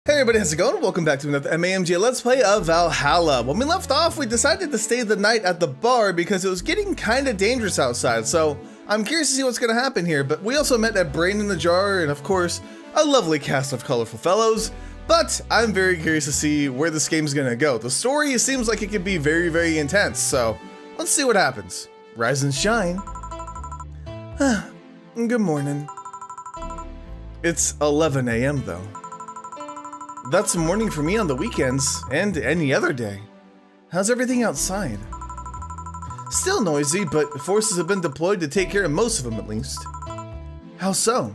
Hey everybody, how's it going? Welcome back to another MAMG Let's Play of Valhalla. When we left off, we decided to stay the night at the bar because it was getting kinda dangerous outside, so I'm curious to see what's gonna happen here, but we also met a brain in the jar and of course, a lovely cast of colorful fellows, but I'm very curious to see where this game's gonna go. The story seems like it could be very, very intense, so let's see what happens. Rise and shine. Good morning. It's 11 a.m. though. That's morning for me on the weekends, and any other day. How's everything outside? Still noisy, but forces have been deployed to take care of most of them at least. How so?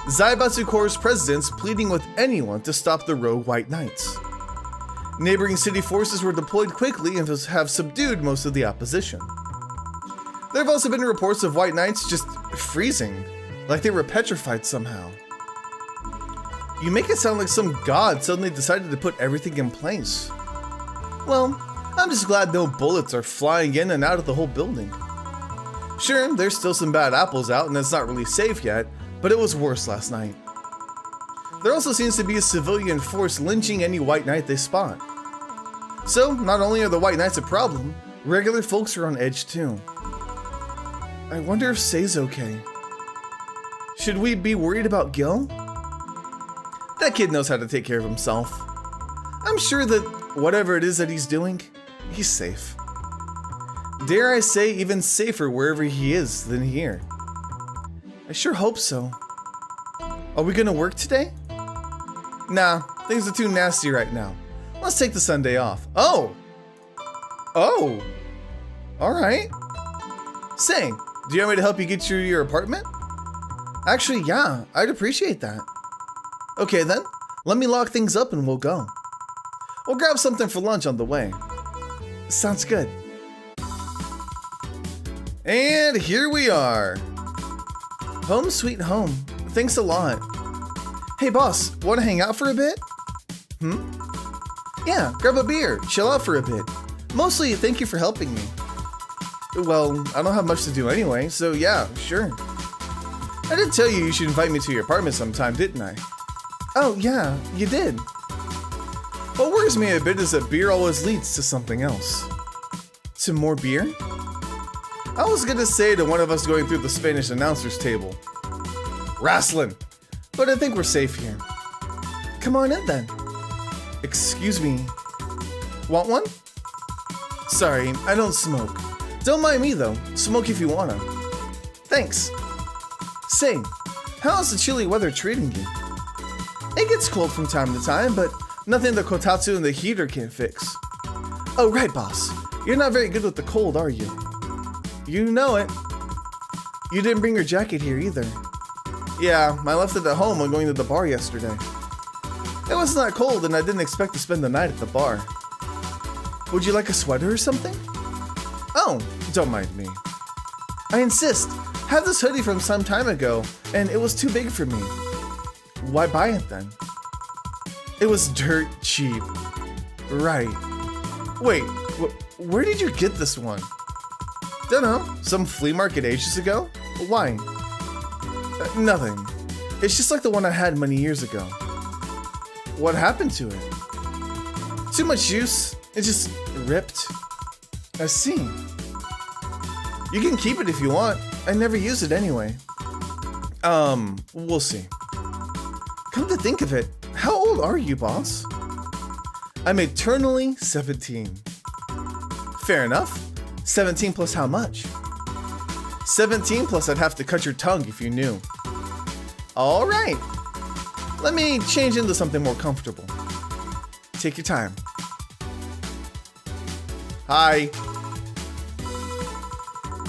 Zaibatsu Corps' president's pleading with anyone to stop the rogue White Knights. Neighboring city forces were deployed quickly and have subdued most of the opposition. There have also been reports of White Knights just freezing, like they were petrified somehow. You make it sound like some god suddenly decided to put everything in place. Well, I'm just glad no bullets are flying in and out of the whole building. Sure, there's still some bad apples out and it's not really safe yet, but it was worse last night. There also seems to be a civilian force lynching any White Knight they spot. So, not only are the White Knights a problem, regular folks are on edge too. I wonder if Say's okay. Should we be worried about Gil? That kid knows how to take care of himself. I'm sure that whatever it is that he's doing, he's safe. Dare I say even safer wherever he is than here. I sure hope so. Are we gonna work today? Nah, things are too nasty right now. Let's take the Sunday off. Oh! Alright. Say, do you want me to help you get to your apartment? Actually, yeah, I'd appreciate that. Okay then, let me lock things up and we'll go. We'll grab something for lunch on the way. Sounds good. And here we are. Home sweet home. Thanks a lot. Hey boss, wanna hang out for a bit? Yeah, grab a beer, chill out for a bit. Mostly, thank you for helping me. Well, I don't have much to do anyway, so yeah, sure. I did tell you should invite me to your apartment sometime, didn't I? Oh yeah, you did. What worries me a bit is that beer always leads to something else. To more beer? I was gonna say to one of us going through the Spanish announcer's table. Wrestling! But I think we're safe here. Come on in then. Excuse me. Want one? Sorry, I don't smoke. Don't mind me though, smoke if you wanna. Thanks. Say, how's the chilly weather treating you? It gets cold from time to time, but nothing the kotatsu and the heater can't fix. Oh right, boss. You're not very good with the cold, are you? You know it. You didn't bring your jacket here either. Yeah, I left it at home when going to the bar yesterday. It was not cold and I didn't expect to spend the night at the bar. Would you like a sweater or something? Oh, don't mind me. I insist. I had this hoodie from some time ago, and it was too big for me. Why buy it then? It was dirt cheap. Right. Wait, where did you get this one? Dunno, some flea market ages ago? Why? Nothing. It's just like the one I had many years ago. What happened to it? Too much use, it just ripped. I see. You can keep it if you want. I never use it anyway. We'll see. Come to think of it, how old are you, boss? I'm eternally 17. Fair enough. 17 plus how much? 17 plus I'd have to cut your tongue if you knew. All right. Let me change into something more comfortable. Take your time. Hi.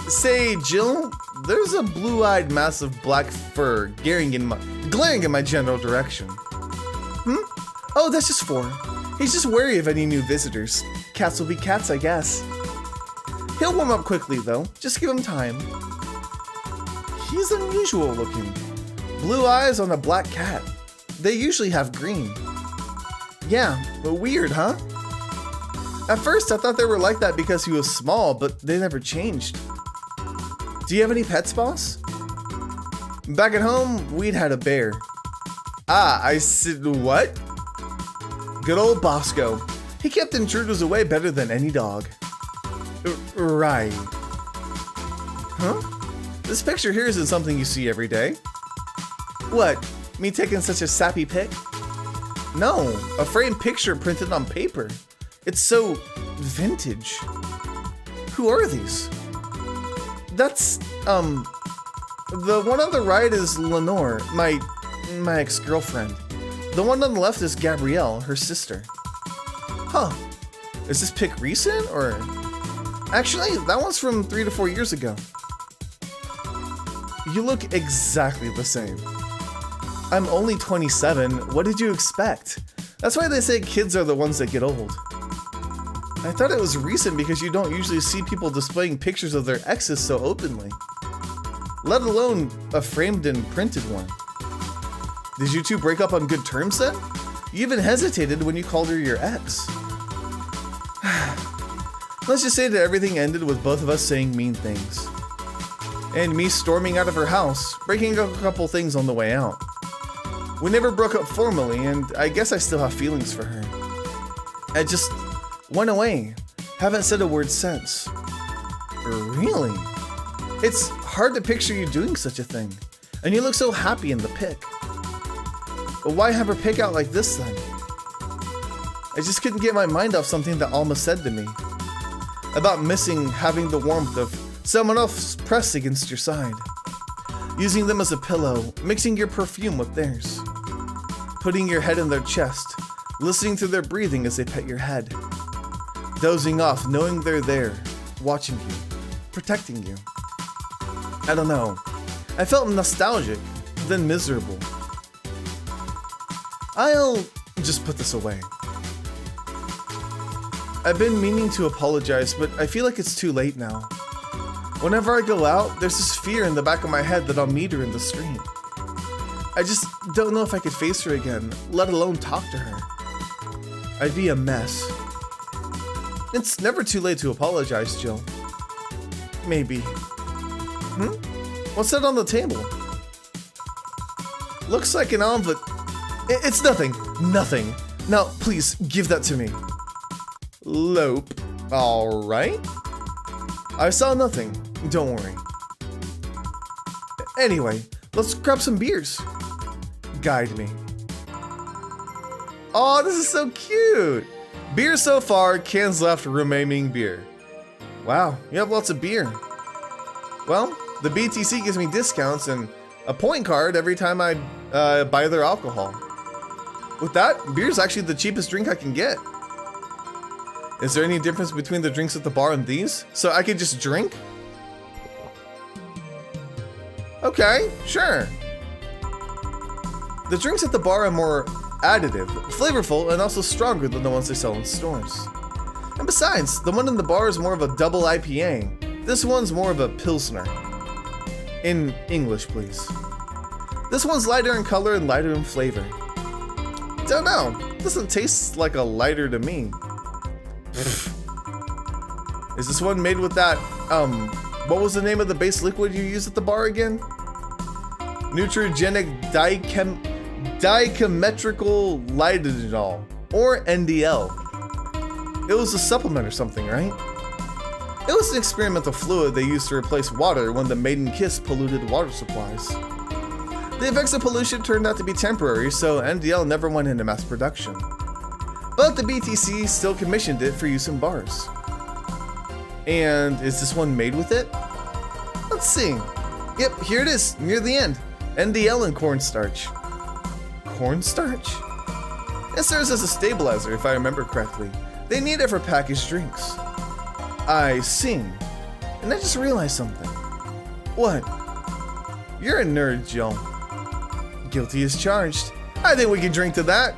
Say, Jill, there's a blue-eyed mass of black fur glaring in my general direction. Oh, that's just 4. He's just wary of any new visitors. Cats will be cats, I guess. He'll warm up quickly, though. Just give him time. He's unusual looking. Blue eyes on a black cat. They usually have green. Yeah, but weird, huh? At first, I thought they were like that because he was small, but they never changed. Do you have any pets, boss? Back at home, we'd had a bear. Ah, I said what? Good old Bosco. He kept intruders away better than any dog. Right. Huh? This picture here isn't something you see every day. What? Me taking such a sappy pic? No, a framed picture printed on paper. It's so vintage. Who are these? That's, the one on the right is Lenore, my ex-girlfriend. The one on the left is Gabrielle, her sister. Huh. Is this pic recent, or? Actually, that one's from 3 to 4 years ago. You look exactly the same. I'm only 27, what did you expect? That's why they say kids are the ones that get old. I thought it was recent because you don't usually see people displaying pictures of their exes so openly. Let alone a framed and printed one. Did you two break up on good terms then? You even hesitated when you called her your ex. Let's just say that everything ended with both of us saying mean things. And me storming out of her house, breaking up a couple things on the way out. We never broke up formally, and I guess I still have feelings for her. I just went away. Haven't said a word since. Really? It's hard to picture you doing such a thing. And you look so happy in the pic. But why have her pic out like this then? I just couldn't get my mind off something that Alma said to me. About missing having the warmth of someone else pressed against your side. Using them as a pillow, mixing your perfume with theirs. Putting your head in their chest, listening to their breathing as they pet your head. Dozing off, knowing they're there, watching you, protecting you. I don't know. I felt nostalgic, then miserable. I'll just put this away. I've been meaning to apologize, but I feel like it's too late now. Whenever I go out, there's this fear in the back of my head that I'll meet her in the street. I just don't know if I could face her again, let alone talk to her. I'd be a mess. It's never too late to apologize, Jill. Maybe. What's that on the table? Looks like an envelope. It's nothing. Nothing. Now, please, give that to me. Lope. Alright. I saw nothing. Don't worry. Anyway, let's grab some beers. Guide me. Oh, this is so cute. Beer so far, cans left, remaining beer. Wow, you have lots of beer. Well, the BTC gives me discounts and a point card every time I buy their alcohol. With that, beer's actually the cheapest drink I can get. Is there any difference between the drinks at the bar and these? So I could just drink? Okay, sure. The drinks at the bar are more additive, flavorful, and also stronger than the ones they sell in stores. And besides, the one in the bar is more of a double IPA. This one's more of a Pilsner. In English, please. This one's lighter in color and lighter in flavor. Don't know, doesn't taste like a lighter to me. Is this one made with that, what was the name of the base liquid you used at the bar again? Neutrogenic dichrometrical lightenol, or NDL. It was a supplement or something, right? It was an experimental fluid they used to replace water when the maiden kiss polluted water supplies. The effects of pollution turned out to be temporary, so NDL never went into mass production. But the BTC still commissioned it for use in bars. And is this one made with it? Let's see. Yep, here it is, near the end. NDL and cornstarch. Cornstarch? It serves as a stabilizer, if I remember correctly. They need it for packaged drinks. I see. And I just realized something. What? You're a nerd, Jill. Guilty as charged. I think we can drink to that.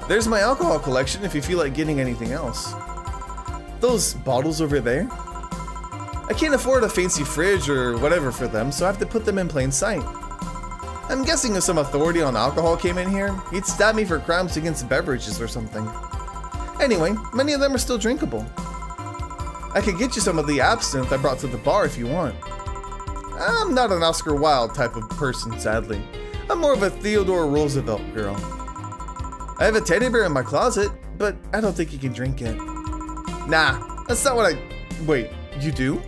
There's my alcohol collection if you feel like getting anything else. Those bottles over there? I can't afford a fancy fridge or whatever for them, so I have to put them in plain sight. I'm guessing if some authority on alcohol came in here, he'd stab me for crimes against beverages or something. Anyway, many of them are still drinkable. I could get you some of the absinthe I brought to the bar if you want. I'm not an Oscar Wilde type of person, sadly. I'm more of a Theodore Roosevelt girl. I have a teddy bear in my closet, but I don't think you can drink it. Nah, that's not what Wait, you do?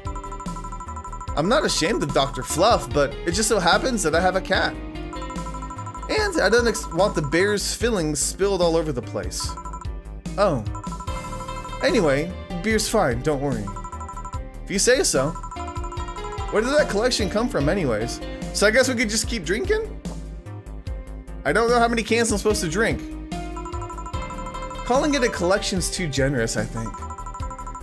I'm not ashamed of Dr. Fluff, but it just so happens that I have a cat. And I don't want the bear's fillings spilled all over the place. Oh. Anyway, beer's fine, don't worry. If you say so. Where did that collection come from anyways? So I guess we could just keep drinking? I don't know how many cans I'm supposed to drink. Calling it a collection's too generous, I think.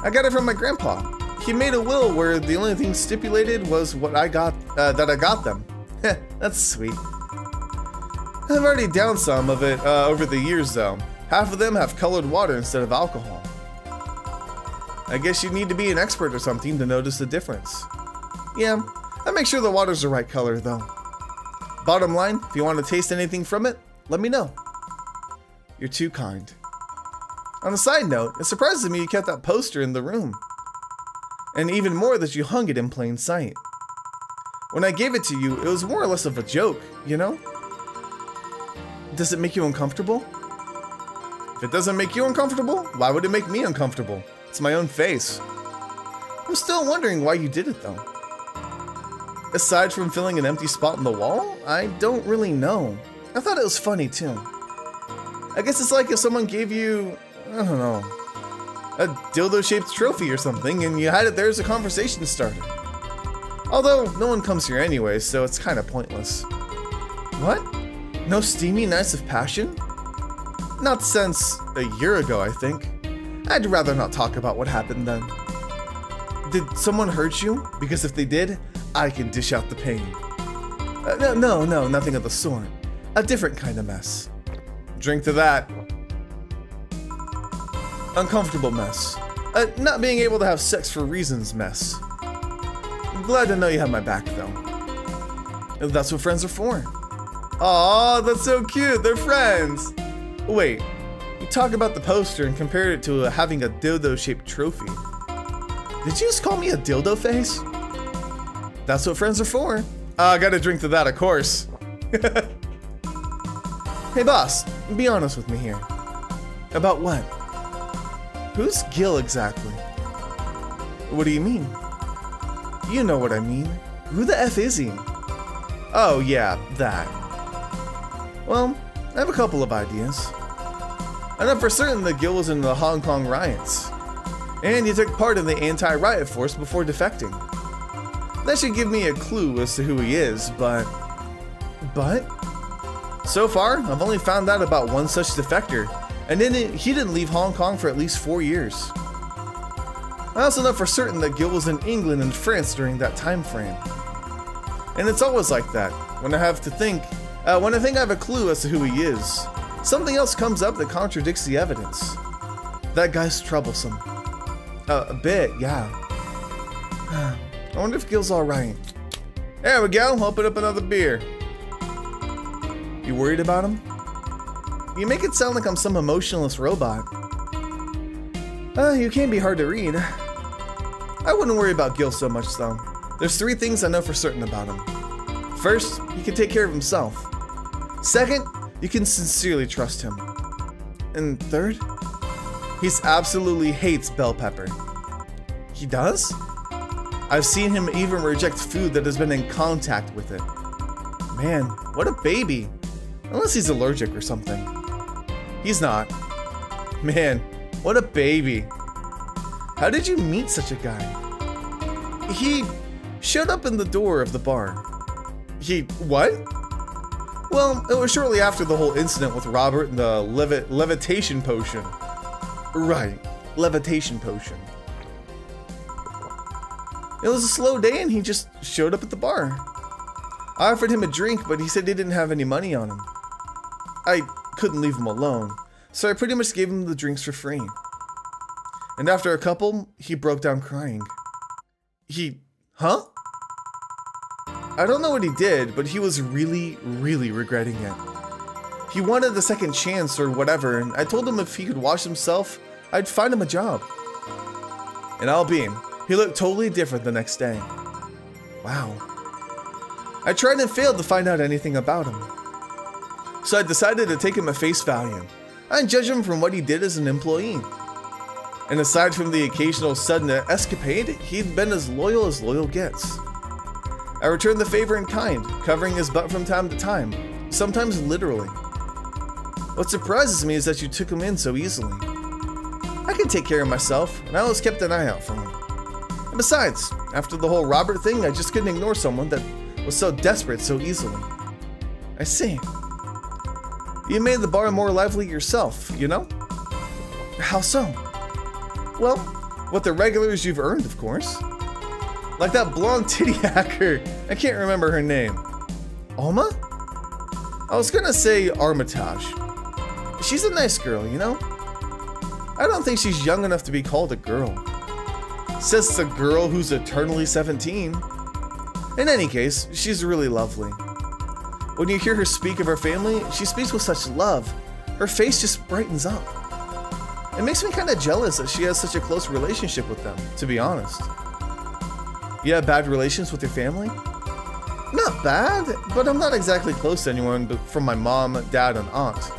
I got it from my grandpa. He made a will where the only thing stipulated was what I got, that I got them. Heh, that's sweet. I've already downed some of it over the years though. Half of them have colored water instead of alcohol. I guess you need to be an expert or something to notice the difference. Yeah, I make sure the water's the right color though. Bottom line, if you want to taste anything from it, let me know. You're too kind. On a side note, it surprises me you kept that poster in the room. And even more that you hung it in plain sight. When I gave it to you, it was more or less of a joke, you know? Does it make you uncomfortable? If it doesn't make you uncomfortable, why would it make me uncomfortable? It's my own face. I'm still wondering why you did it though. Aside from filling an empty spot in the wall, I don't really know. I thought it was funny too. I guess it's like if someone gave you, I don't know, a dildo-shaped trophy or something, and you had it there as a conversation starter. Although, no one comes here anyway, so it's kind of pointless. What? No steamy nights of passion? Not since a year ago, I think. I'd rather not talk about what happened then. Did someone hurt you? Because if they did, I can dish out the pain. No, nothing of the sort. A different kind of mess. Drink to that. Uncomfortable mess. Not being able to have sex for reasons mess. I'm glad to know you have my back though. That's what friends are for. Aw, that's so cute, they're friends. Wait, you talk about the poster and compared it to having a dildo-shaped trophy. Did you just call me a dildo face? That's what friends are for. I gotta drink to that, of course. Hey boss, be honest with me here. About what? Who's Gil exactly? What do you mean? You know what I mean. Who the F is he? Oh yeah, that. Well, I have a couple of ideas. I know for certain that Gil was in the Hong Kong riots. And he took part in the anti-riot force before defecting. That should give me a clue as to who he is, but... So far, I've only found out about one such defector, and he didn't leave Hong Kong for at least 4 years. I also know for certain that Gil was in England and France during that time frame. And it's always like that. When I think I have a clue as to who he is, something else comes up that contradicts the evidence. That guy's troublesome. A bit, yeah. I wonder if Gil's alright. There we go, open up another beer. You worried about him? You make it sound like I'm some emotionless robot. You can be hard to read. I wouldn't worry about Gil so much though. There's 3 things I know for certain about him. First, he can take care of himself. Second, you can sincerely trust him. And third, he absolutely hates bell pepper. He does? I've seen him even reject food that has been in contact with it. Man, what a baby. Unless he's allergic or something. He's not. Man, what a baby. How did you meet such a guy? He showed up in the door of the bar. What? Well, it was shortly after the whole incident with Robert and the levitation potion. Right, levitation potion. It was a slow day and he just showed up at the bar. I offered him a drink, but he said he didn't have any money on him. I couldn't leave him alone, so I pretty much gave him the drinks for free. And after a couple, he broke down crying. Huh? I don't know what he did, but he was really, really regretting it. He wanted a second chance or whatever, and I told him if he could wash himself, I'd find him a job. And I'll be him. He looked totally different the next day. Wow. I tried and failed to find out anything about him. So I decided to take him at face value. I judge him from what he did as an employee. And aside from the occasional sudden escapade, he'd been as loyal gets. I returned the favor in kind, covering his butt from time to time, sometimes literally. What surprises me is that you took him in so easily. I can take care of myself, and I always kept an eye out for him. And besides, after the whole Robert thing, I just couldn't ignore someone that was so desperate so easily. I see. You made the bar more lively yourself, you know? How so? Well, with the regulars you've earned, of course. Like that blonde titty hacker. I can't remember her name. Alma? I was gonna say Armitage. She's a nice girl, you know? I don't think she's young enough to be called a girl. Says the girl who's eternally 17. In any case, she's really lovely. When you hear her speak of her family, she speaks with such love. Her face just brightens up. It makes me kind of jealous that she has such a close relationship with them, to be honest. You have bad relations with your family? Not bad, but I'm not exactly close to anyone but from my mom, dad, and aunt.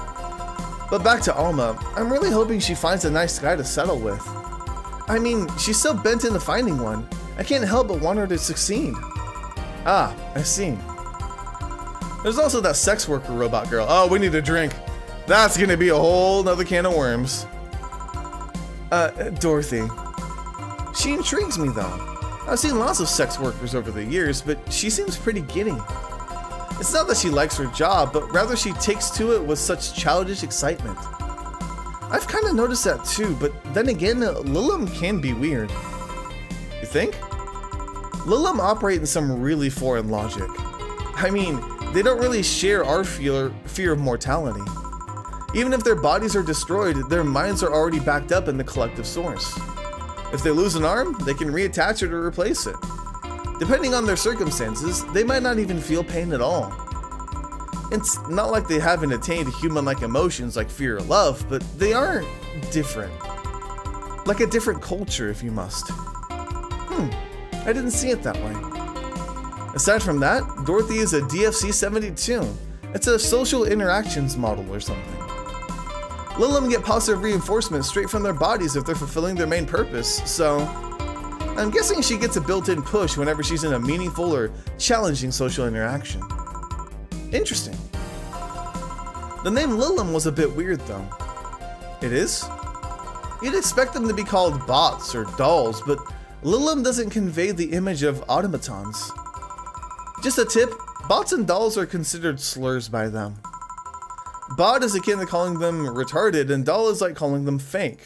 But back to Alma, I'm really hoping she finds a nice guy to settle with. I mean, she's so bent into finding one, I can't help but want her to succeed. Ah, I see. There's also that sex worker robot girl. Oh, we need a drink. That's gonna be a whole nother can of worms. Dorothy. She intrigues me though. I've seen lots of sex workers over the years, but she seems pretty giddy. It's not that she likes her job, but rather she takes to it with such childish excitement. I've kind of noticed that too, but then again, Lilum can be weird. You think? Lilum operate in some really foreign logic. I mean, they don't really share our fear of mortality. Even if their bodies are destroyed, their minds are already backed up in the collective source. If they lose an arm, they can reattach it or replace it. Depending on their circumstances, they might not even feel pain at all. It's not like they haven't attained human-like emotions like fear or love, but they are different. Like a different culture, if you must. I didn't see it that way. Aside from that, Dorothy is a DFC-72. It's a social interactions model or something. Lilum get positive reinforcement straight from their bodies if they're fulfilling their main purpose, so I'm guessing she gets a built-in push whenever she's in a meaningful or challenging social interaction. Interesting. The name Lilum was a bit weird though. It is? You'd expect them to be called bots or dolls, but Lilum doesn't convey the image of automatons. Just a tip, bots and dolls are considered slurs by them. Bot is akin to calling them retarded, and doll is like calling them fake.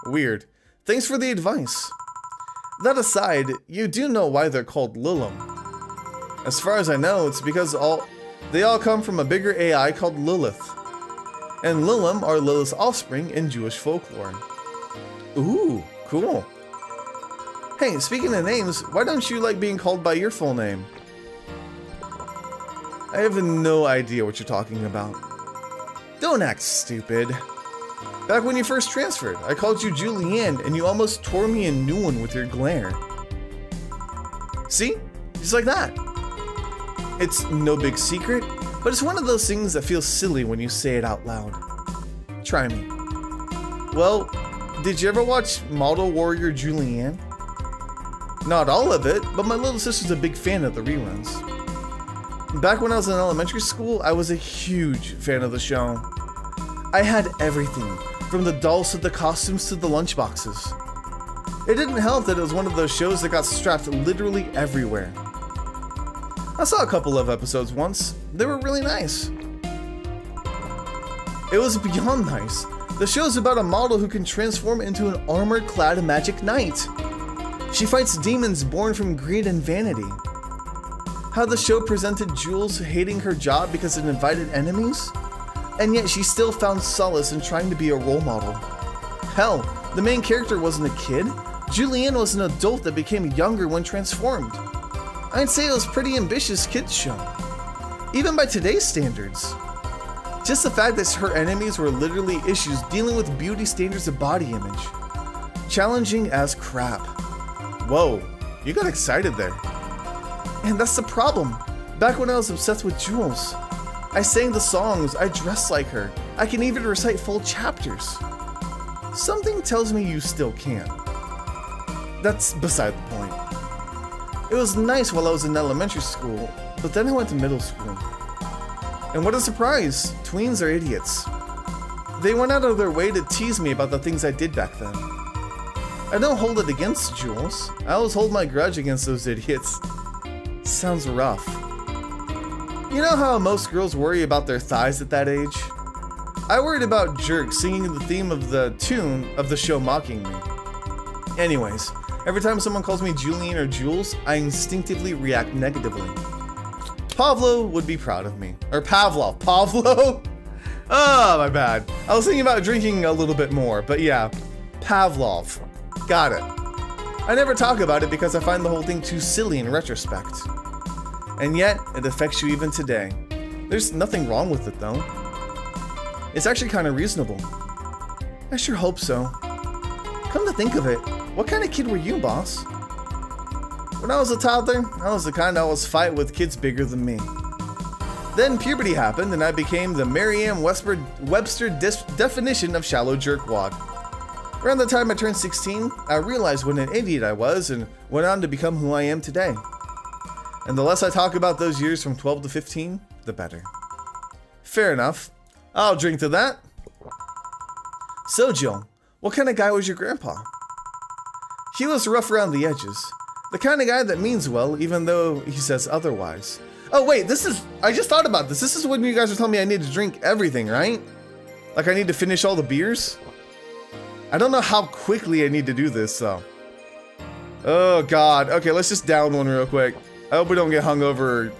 Weird. Thanks for the advice. That aside, you do know why they're called Lilum. As far as I know, it's because they all come from a bigger AI called Lilith. And Lilum are Lilith's offspring in Jewish folklore. Ooh, cool. Hey, speaking of names, why don't you like being called by your full name? I have no idea what you're talking about. Don't act stupid. Back when you first transferred, I called you Julianne and you almost tore me a new one with your glare. See? Just like that. It's no big secret, but it's one of those things that feels silly when you say it out loud. Try me. Well, did you ever watch Model Warrior Julianne? Not all of it, but my little sister's a big fan of the reruns. Back when I was in elementary school, I was a huge fan of the show. I had everything, from the dolls to the costumes to the lunchboxes. It didn't help that it was one of those shows that got strapped literally everywhere. I saw a couple of episodes once. They were really nice. It was beyond nice. The show's about a model who can transform into an armor-clad magic knight. She fights demons born from greed and vanity. How the show presented Jules hating her job because it invited enemies, and yet she still found solace in trying to be a role model. Hell, the main character wasn't a kid. Julianne was an adult that became younger when transformed. I'd say it was a pretty ambitious kids show, even by today's standards. Just the fact that her enemies were literally issues dealing with beauty standards of body image. Challenging as crap. Whoa, you got excited there. And that's the problem. Back when I was obsessed with Jules. I sang the songs, I dressed like her. I can even recite full chapters. Something tells me you still can. That's beside the point. It was nice while I was in elementary school, but then I went to middle school. And what a surprise, tweens are idiots. They went out of their way to tease me about the things I did back then. I don't hold it against Jules. I always hold my grudge against those idiots. Sounds rough. You know how most girls worry about their thighs at that age? I worried about jerks singing the theme of the tune of the show mocking me. Anyways, every time someone calls me Julian or Jules, I instinctively react negatively. Pavlo would be proud of me. Or Pavlov. Pavlo? Oh, my bad. I was thinking about drinking a little bit more, but yeah. Pavlov. Got it. I never talk about it because I find the whole thing too silly in retrospect. And yet, it affects you even today. There's nothing wrong with it though. It's actually kind of reasonable. I sure hope so. Come to think of it, what kind of kid were you, boss? When I was a toddler, I was the kind that always fight with kids bigger than me. Then puberty happened and I became the Merriam-Webster definition of shallow jerkwad. Around the time I turned 16, I realized what an idiot I was and went on to become who I am today. And the less I talk about those years from 12 to 15, the better. Fair enough. I'll drink to that. So Jill, what kind of guy was your grandpa? He was rough around the edges. The kind of guy that means well, even though he says otherwise. Oh wait, I just thought about this. This is when you guys were telling me I need to drink everything, right? Like I need to finish all the beers? I don't know how quickly I need to do this, so. Oh God, okay, let's just down one real quick. I hope we don't get hungover or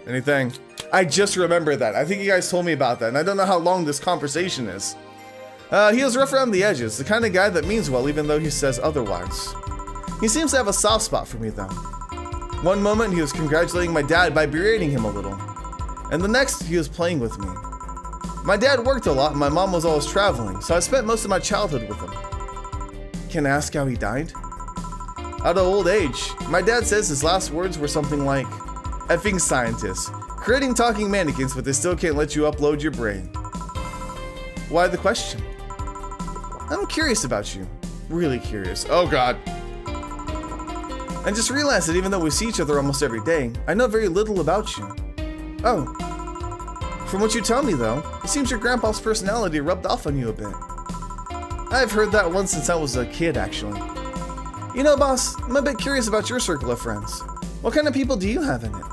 anything. I just remembered that. I think you guys told me about that, and I don't know how long this conversation is. He was rough around the edges, the kind of guy that means well even though he says otherwise. He seems to have a soft spot for me though. One moment he was congratulating my dad by berating him a little, and the next he was playing with me. My dad worked a lot and my mom was always traveling, so I spent most of my childhood with him. Can I ask how he died? Out of old age. My dad says his last words were something like, "Effing scientists, creating talking mannequins but they still can't let you upload your brain." Why the question? I'm curious about you. Really curious. Oh God. And just realized that even though we see each other almost every day, I know very little about you. Oh. From what you tell me though, it seems your grandpa's personality rubbed off on you a bit. I've heard that once since I was a kid actually. You know boss, I'm a bit curious about your circle of friends. What kind of people do you have in it?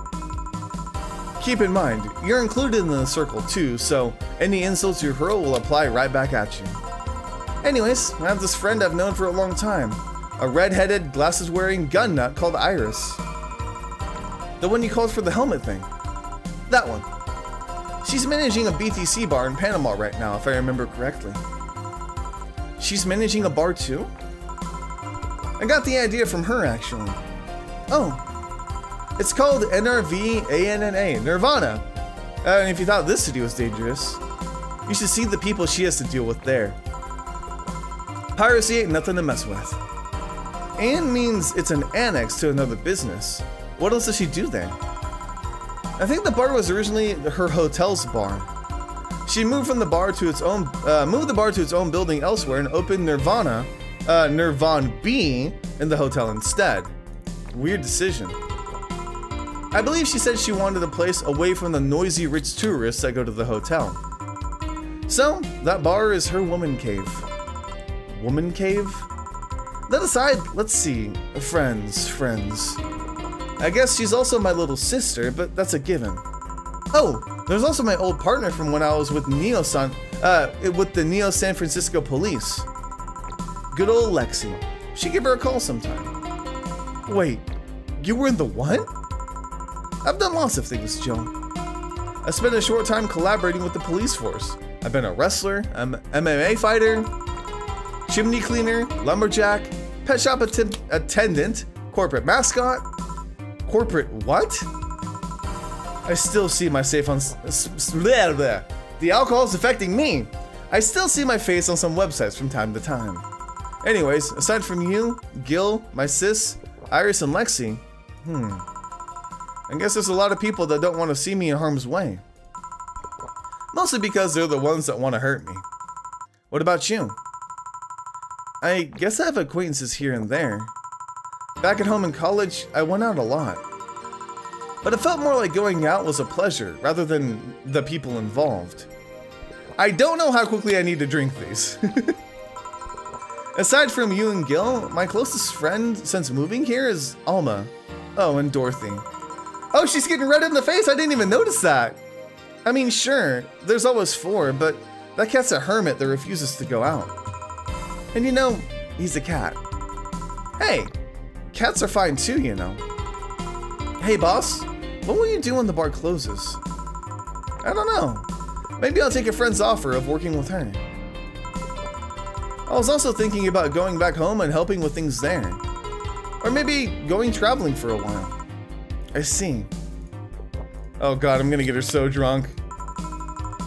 Keep in mind, you're included in the circle too, so any insults you hurl will apply right back at you. Anyways, I have this friend I've known for a long time. A red-headed, glasses-wearing gun nut called Iris. The one you called for the helmet thing. That one. She's managing a BTC bar in Panama right now, if I remember correctly. She's managing a bar too? I got the idea from her actually. Oh. It's called NRVANNA, Nirvana. And if you thought this city was dangerous, you should see the people she has to deal with there. Piracy ain't nothing to mess with. Ann means it's an annex to another business. What else does she do there? I think the bar was originally her hotel's bar. She moved the bar to its own building elsewhere and opened Nirvana B in the hotel instead. Weird decision. I believe she said she wanted a place away from the noisy rich tourists that go to the hotel. So, that bar is her woman cave. Woman cave? That aside, let's see. Friends. I guess she's also my little sister, but that's a given. Oh, there's also my old partner from when I was with the Neo San Francisco Police. Good old Lexi. Should give her a call sometime. Wait, you were in the what? I've done lots of things, Joe. I spent a short time collaborating with the police force. I've been a wrestler, MMA fighter, chimney cleaner, lumberjack, pet shop attendant, corporate mascot. Corporate what? I still see my face on... The alcohol's affecting me. I still see my face on some websites from time to time. Anyways, aside from you, Gil, my sis, Iris, and Lexi, I I guess there's a lot of people that don't want to see me in harm's way. Mostly because they're the ones that want to hurt me. What about you? I guess I have acquaintances here and there. Back at home in college, I went out a lot. But it felt more like going out was a pleasure rather than the people involved. I don't know how quickly I need to drink these. Aside from you and Gil, my closest friend since moving here is Alma. Oh, and Dorothy. Oh, she's getting red in the face. I didn't even notice that. I mean, sure, there's always 4, but that cat's a hermit that refuses to go out. And you know, he's a cat. Hey, cats are fine too, you know. Hey, boss, what will you do when the bar closes? I don't know. Maybe I'll take a friend's offer of working with her. I was also thinking about going back home and helping with things there. Or maybe going traveling for a while. I see. Oh god, I'm gonna get her so drunk.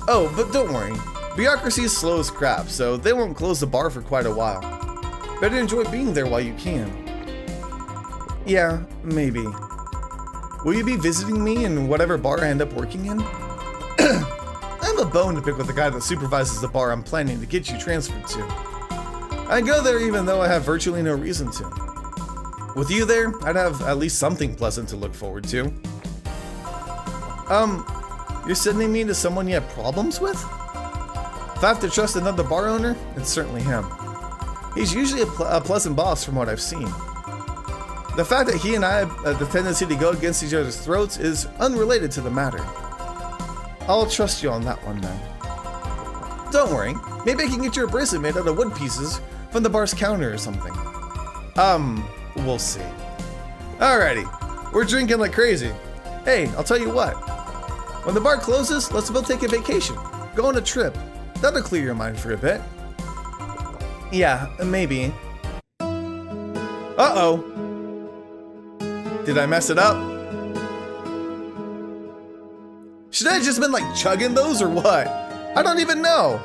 Oh, but don't worry. Bureaucracy is slow as crap, so they won't close the bar for quite a while. Better enjoy being there while you can. Yeah, maybe. Will you be visiting me in whatever bar I end up working in? I have a bone to pick with the guy that supervises the bar I'm planning to get you transferred to. I go there even though I have virtually no reason to. With you there, I'd have at least something pleasant to look forward to. You're sending me to someone you have problems with? If I have to trust another bar owner, it's certainly him. He's usually a pleasant boss from what I've seen. The fact that he and I have the tendency to go against each other's throats is unrelated to the matter. I'll trust you on that one then. Don't worry, maybe I can get you a bracelet made out of wood pieces from the bar's counter or something. We'll see. Alrighty, we're drinking like crazy. Hey, I'll tell you what. When the bar closes, let's both take a vacation. Go on a trip. That'll clear your mind for a bit. Yeah, maybe. Uh-oh. Did I mess it up? Should I have just been like chugging those or what? I don't even know.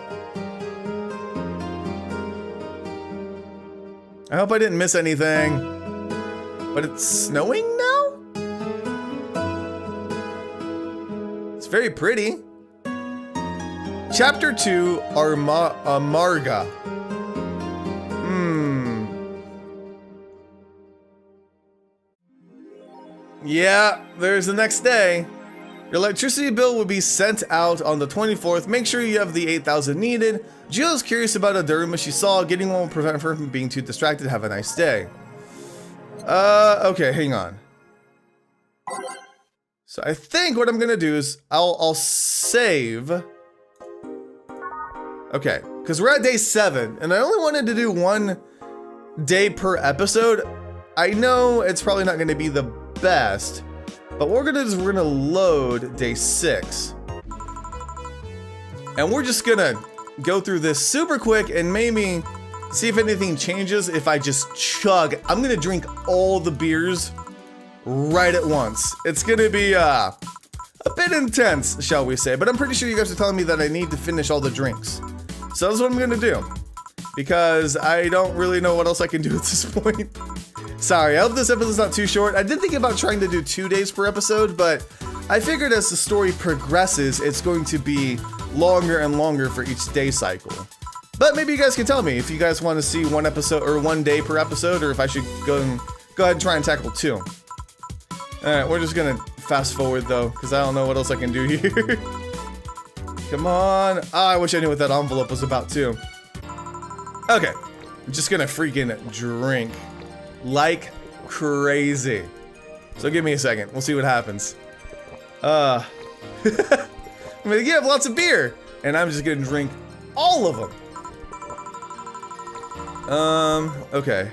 I hope I didn't miss anything. But it's snowing now? It's very pretty. Chapter 2, Amarga. Yeah, there's the next day. Your electricity bill will be sent out on the 24th. Make sure you have the 8,000 needed. Jill's curious about a Durma she saw. Getting one will prevent her from being too distracted. Have a nice day. Okay, hang on. So I think what I'm gonna do is I'll save. Okay, because we're at day 7, and I only wanted to do 1 day per episode. I know it's probably not gonna be the best, but what we're gonna do is we're gonna load day 6. And we're just gonna go through this super quick and maybe see if anything changes if I just chug. I'm gonna drink all the beers right at once. It's gonna be a bit intense, shall we say, but I'm pretty sure you guys are telling me that I need to finish all the drinks. So that's what I'm gonna do, because I don't really know what else I can do at this point. Sorry, I hope this episode's not too short. I did think about trying to do 2 days per episode, but I figured as the story progresses, it's going to be longer and longer for each day cycle. But maybe you guys can tell me if you guys want to see 1 episode or 1 day per episode, or if I should go ahead and try and tackle 2. All right, we're just gonna fast forward though, because I don't know what else I can do here. Come on. Oh, I wish I knew what that envelope was about too. Okay, I'm just gonna freaking drink like crazy. So give me a second. We'll see what happens. I mean, you have lots of beer, and I'm just gonna drink all of them. Okay.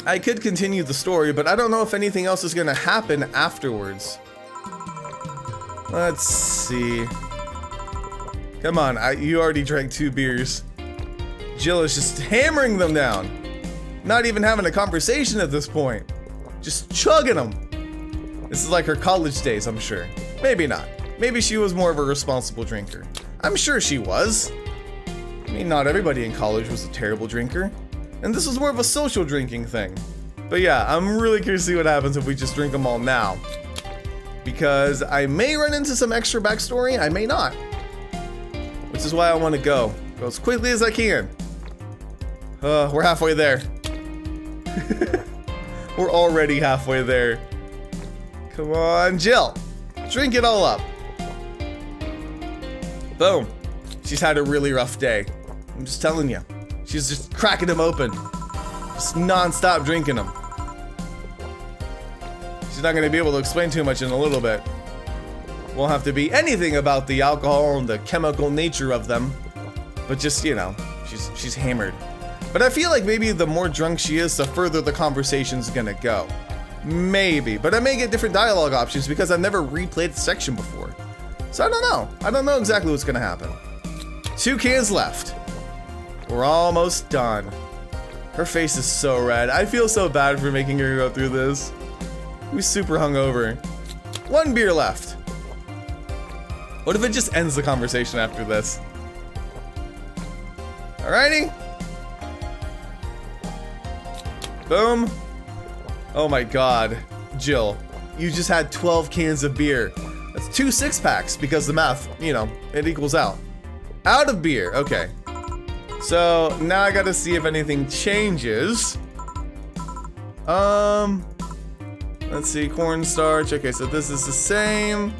I could continue the story, but I don't know if anything else is gonna happen afterwards. Let's see. Come on, you already drank 2 beers. Jill is just hammering them down. Not even having a conversation at this point. Just chugging them. This is like her college days, I'm sure. Maybe not. Maybe she was more of a responsible drinker. I'm sure she was. I mean, not everybody in college was a terrible drinker. And this was more of a social drinking thing. But yeah, I'm really curious to see what happens if we just drink them all now. Because I may run into some extra backstory, I may not. Which is why I want to go as quickly as I can. We're halfway there. We're already halfway there. Come on, Jill. Drink it all up. Boom. She's had a really rough day. I'm just telling you. She's just cracking them open. Just non-stop drinking them. She's not going to be able to explain too much in a little bit. Won't have to be anything about the alcohol and the chemical nature of them. But just, you know, she's hammered. But I feel like maybe the more drunk she is, the further the conversation's gonna go. Maybe, but I may get different dialogue options because I've never replayed the section before. So I don't know. I don't know exactly what's gonna happen. 2 cans left. We're almost done. Her face is so red. I feel so bad for making her go through this. We super hungover. 1 beer left. What if it just ends the conversation after this? Alrighty. Boom. Oh my god. Jill, you just had 12 cans of beer. That's 2 6-packs because the math, you know, it equals out. Out of beer. Okay. So now I gotta see if anything changes. Let's see, cornstarch. Okay, so this is the same.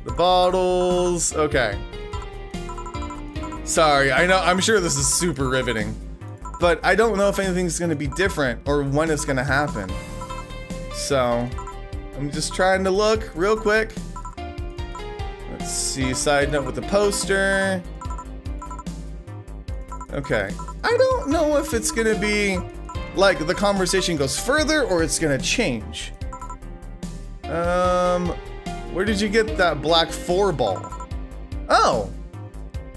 The bottles. Okay. Sorry, I know, I'm sure this is super riveting. But I don't know if anything's gonna be different or when it's gonna happen. So, I'm just trying to look real quick. Let's see, side note with the poster. Okay, I don't know if it's gonna be like the conversation goes further or it's gonna change. Where did you get that black 4 ball? Oh!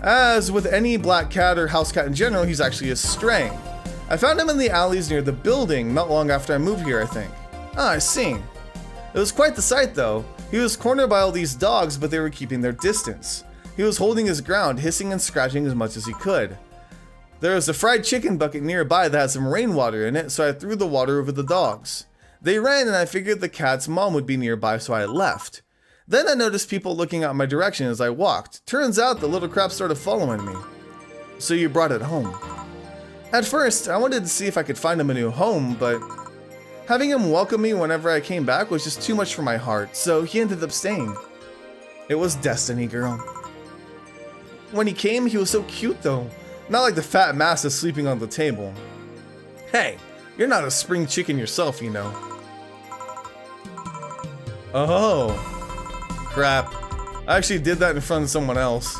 As with any black cat or house cat in general, he's actually a stray. I found him in the alleys near the building not long after I moved here, I think. Ah, I see. It was quite the sight though. He was cornered by all these dogs, but they were keeping their distance. He was holding his ground, hissing and scratching as much as he could. There was a fried chicken bucket nearby that had some rainwater in it, so I threw the water over the dogs. They ran and I figured the cat's mom would be nearby, so I left. Then I noticed people looking out my direction as I walked. Turns out the little crap started following me. So you brought it home. At first, I wanted to see if I could find him a new home, but having him welcome me whenever I came back was just too much for my heart, so he ended up staying. It was destiny, girl. When he came, he was so cute though. Not like the fat massa sleeping on the table. Hey, you're not a spring chicken yourself, you know. Oh. Crap. I actually did that in front of someone else.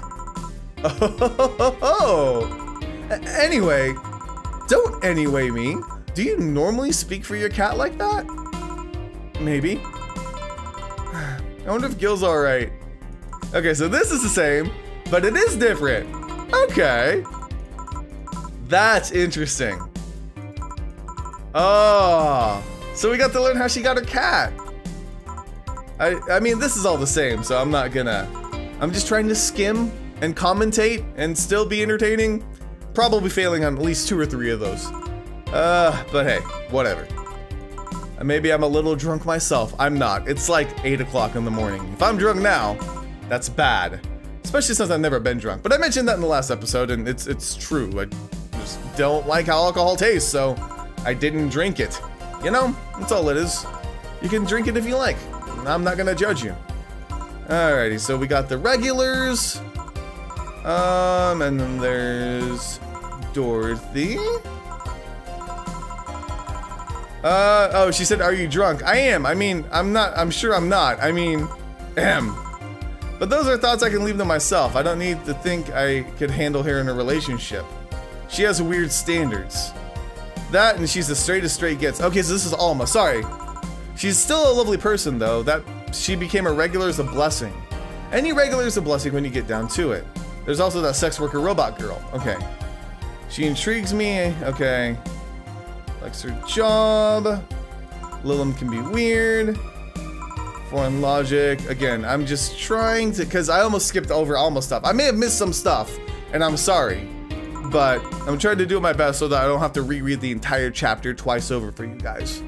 Oh. Anyway, don't anyway me. Do you normally speak for your cat like that? Maybe. I wonder if Gil's alright. Okay, so this is the same, but it is different. Okay. That's interesting. Oh. So we got to learn how she got her cat. I mean, this is all the same, so I'm not gonna... I'm just trying to skim and commentate and still be entertaining. Probably failing on at least 2 or 3 of those. But hey, whatever. Maybe I'm a little drunk myself. I'm not. It's like 8 o'clock in the morning. If I'm drunk now, that's bad. Especially since I've never been drunk. But I mentioned that in the last episode, and it's true. I just don't like how alcohol tastes, so I didn't drink it. You know, that's all it is. You can drink it if you like. I'm not gonna judge you. Alrighty, so we got the regulars. And then there's Dorothy. Oh, she said, are you drunk? I am. I mean, I'm not. I'm sure I'm not. I mean, am. But those are thoughts I can leave to myself. I don't need to think I could handle her in a relationship. She has weird standards. That and she's the straightest straight gets. Okay, so this is Alma. Sorry. She's still a lovely person, though. That she became a regular is a blessing. Any regular is a blessing when you get down to it. There's also that sex worker robot girl. Okay. She intrigues me. Okay. Likes her job. Lilum can be weird. Foreign logic. Again, I'm just trying to... Because I almost skipped over Alma stuff. I may have missed some stuff, and I'm sorry. but I'm trying to do my best so that I don't have to reread the entire chapter twice over for you guys.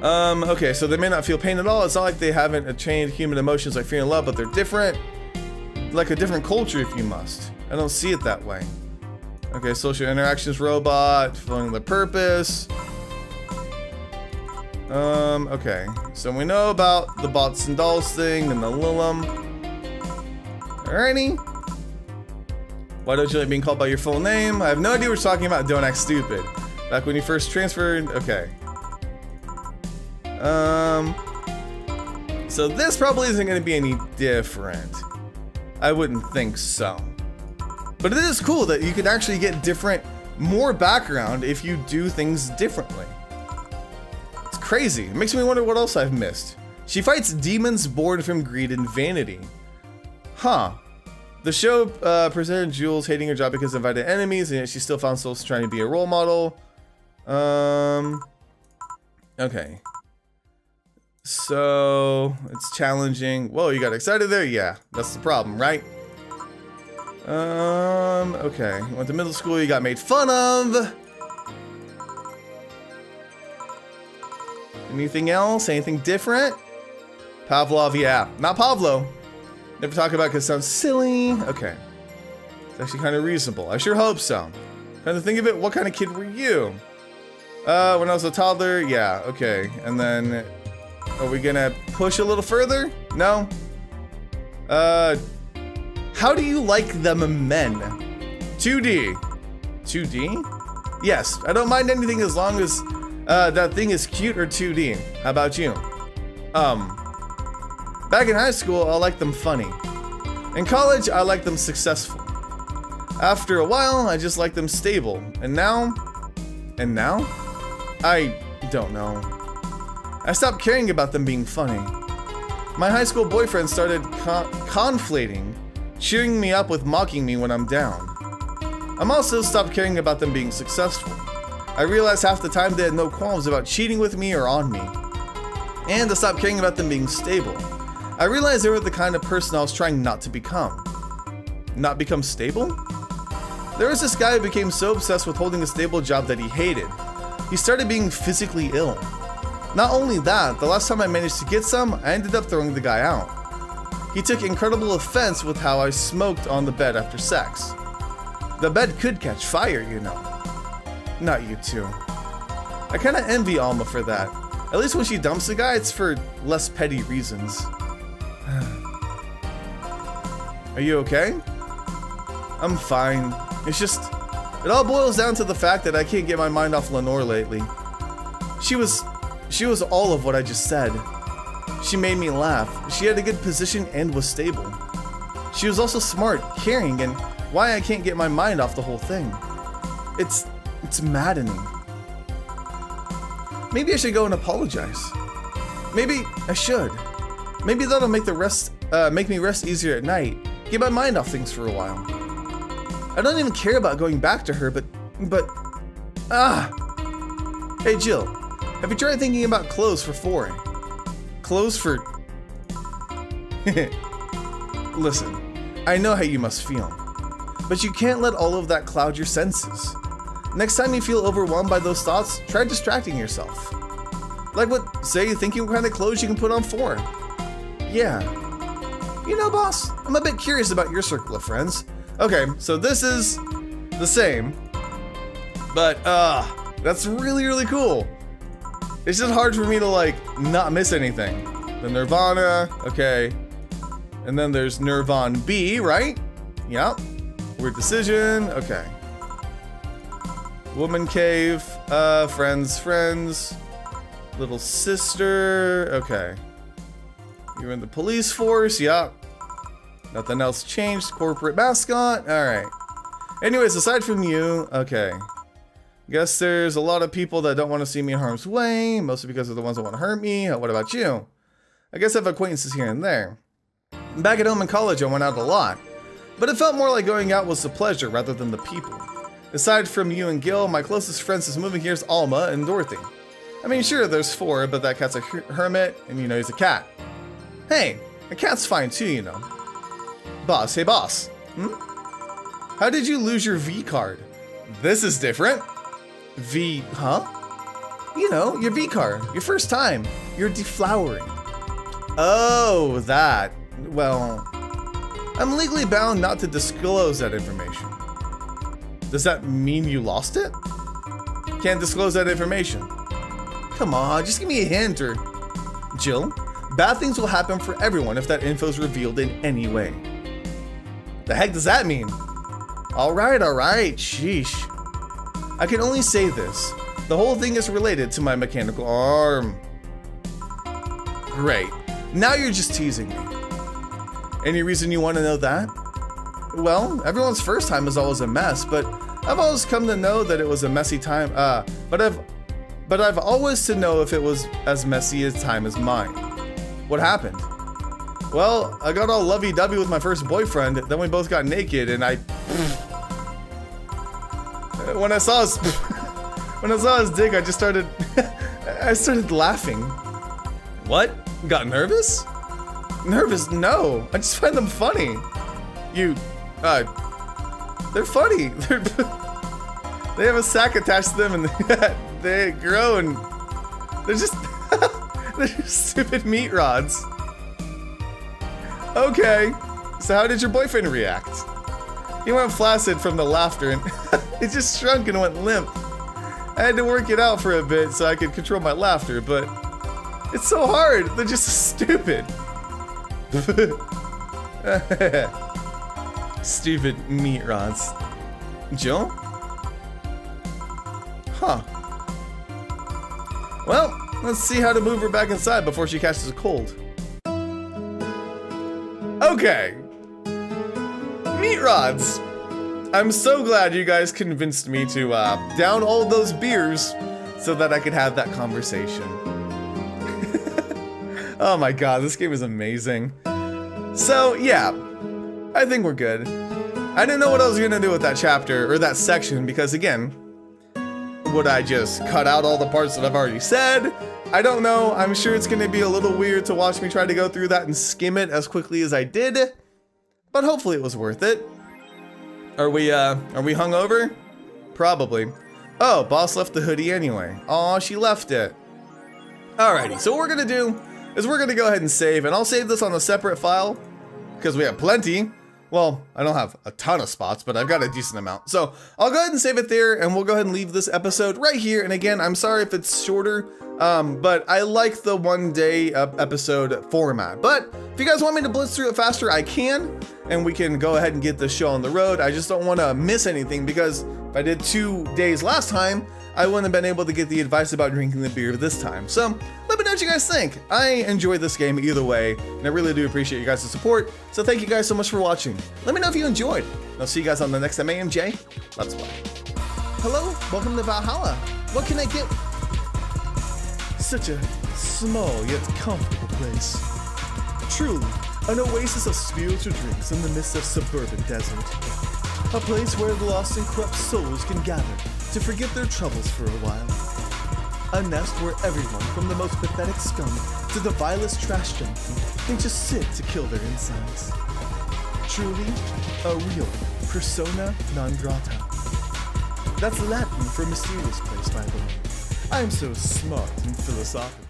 Okay, so they may not feel pain at all. It's not like they haven't attained human emotions like fear and love, but they're different. Like a different culture if you must. I don't see it that way. Okay, social interactions robot, fulfilling the purpose. Okay. So we know about the bots and dolls thing and the Lilum. Alrighty. Why don't you like being called by your full name? I have no idea what you're talking about. Don't act stupid. Back when you first transferred. Okay. So this probably isn't going to be any different. I wouldn't think so. But it is cool that you can actually get more background if you do things differently. It's crazy. It makes me wonder what else I've missed. She fights demons born from greed and vanity. Huh. The show presented Jules hating her job because of invited enemies, and yet she still found souls trying to be a role model. Okay. So, it's challenging. Whoa, you got excited there? Yeah, that's the problem, right? Okay. You went to middle school, you got made fun of. Anything else? Anything different? Pavlov, yeah. Not Pavlo. Never talk about it because it sounds silly. Okay. It's actually kind of reasonable. I sure hope so. Kind of think of it, what kind of kid were you? When I was a toddler, yeah, okay. And then, are we gonna push a little further? No? How do you like them men? 2D. 2D? Yes, I don't mind anything as long as that thing is cute or 2D. How about you? Back in high school, I liked them funny. In college, I liked them successful. After a while, I just liked them stable. And now? I don't know. I stopped caring about them being funny. My high school boyfriend started conflating, cheering me up with mocking me when I'm down. I'm also stopped caring about them being successful. I realized half the time they had no qualms about cheating with me or on me. And I stopped caring about them being stable. I realized they were the kind of person I was trying not to become. Not become stable? There was this guy who became so obsessed with holding a stable job that he hated. He started being physically ill. Not only that, the last time I managed to get some, I ended up throwing the guy out. He took incredible offense with how I smoked on the bed after sex. The bed could catch fire, you know. Not you two. I kinda envy Alma for that. At least when she dumps a guy, it's for less petty reasons. Are you okay? I'm fine. It's just, it all boils down to the fact that I can't get my mind off Lenore lately. She was all of what I just said. She made me laugh. She had a good position and was stable. She was also smart, caring, and why I can't get my mind off the whole thing. It's maddening. Maybe I should go and apologize. Maybe I should. Maybe that'll make me rest easier at night. Get my mind off things for a while. I don't even care about going back to her, but Hey Jill, have you tried thinking about clothes for foreign? Clothes for... Listen, I know how you must feel, but you can't let all of that cloud your senses. Next time you feel overwhelmed by those thoughts, try distracting yourself. Like what, say, thinking what kind of clothes you can put on foreign. Yeah. You know, boss, I'm a bit curious about your circle of friends. Okay, so this is the same, but that's really, really cool. It's just hard for me to like not miss anything. The Nirvana, okay. And then there's Nirvan B, right? Yep. Weird Decision, okay. Woman Cave, friends. Little Sister, okay. You're in the police force, yep. Nothing else changed. Corporate mascot, alright. Anyways, aside from you, okay. Guess there's a lot of people that don't want to see me in harm's way, mostly because they're the ones that want to hurt me. What about you? I guess I have acquaintances here and there. Back at home in college, I went out a lot, but it felt more like going out was the pleasure rather than the people. Aside from you and Gil, my closest friends since moving here is Alma and Dorothy. I mean, sure, there's 4, but that cat's a hermit, and you know he's a cat. Hey, a cat's fine too, you know. Boss, hey boss. How did you lose your V card? This is different. V, huh? You know, your V card, your first time. You're deflowering. Oh, that. Well, I'm legally bound not to disclose that information. Does that mean you lost it? Can't disclose that information. Come on, just give me a hint or... Jill, bad things will happen for everyone if that info is revealed in any way. The heck does that mean? All right, sheesh. I can only say this. The whole thing is related to my mechanical arm. Great. Now you're just teasing me. Any reason you want to know that? Well, everyone's first time is always a mess, but I've always come to know that it was a messy time. But I've always to know if it was as messy a time as mine. What happened? Well, I got all lovey-dovey with my first boyfriend, then we both got naked, and when I saw his dick, I just started I started laughing. What? Got nervous? Nervous? No. I just find them funny. They're funny. They have a sack attached to them and they grow and they're just stupid meat rods. Okay, so how did your boyfriend react? He went flaccid from the laughter and it just shrunk and went limp. I had to work it out for a bit so I could control my laughter, but it's so hard. They're just stupid. Stupid meat rods. Jill? Huh. Well, let's see how to move her back inside before she catches a cold. Okay. Meat rods. I'm so glad you guys convinced me to down all those beers so that I could have that conversation. Oh my god, this game is amazing. So yeah, I think we're good. I didn't know what I was gonna do with that chapter, or that section, because again, would I just cut out all the parts that I've already said? I don't know. I'm sure it's gonna be a little weird to watch me try to go through that and skim it as quickly as I did, but hopefully it was worth it. Are we hungover? Probably. Oh, boss left the hoodie anyway. Aw, she left it. Alrighty, so what we're gonna do is we're gonna go ahead and save, and I'll save this on a separate file, because we have plenty. Well, I don't have a ton of spots, but I've got a decent amount. So I'll go ahead and save it there, and we'll go ahead and leave this episode right here. And again, I'm sorry if it's shorter, but I like the one-day episode format. But if you guys want me to blitz through it faster, I can, and we can go ahead and get the show on the road. I just don't want to miss anything, because if I did 2 days last time, I wouldn't have been able to get the advice about drinking the beer this time. So let me know what you guys think. I enjoyed this game either way, and I really do appreciate you guys' support. So thank you guys so much for watching. Let me know if you enjoyed. I'll see you guys on the next MAMJ. Let's play. Hello, welcome to Valhalla. What can I get? Such a small yet comfortable place. Truly, an oasis of spiritual drinks in the midst of suburban desert. A place where the lost and corrupt souls can gather to forget their troubles for a while. A nest where everyone, from the most pathetic scum to the vilest trash junkie, can just sit to kill their insides. Truly, a real persona non grata. That's Latin for mysterious place, by the way. I am so smart and philosophical.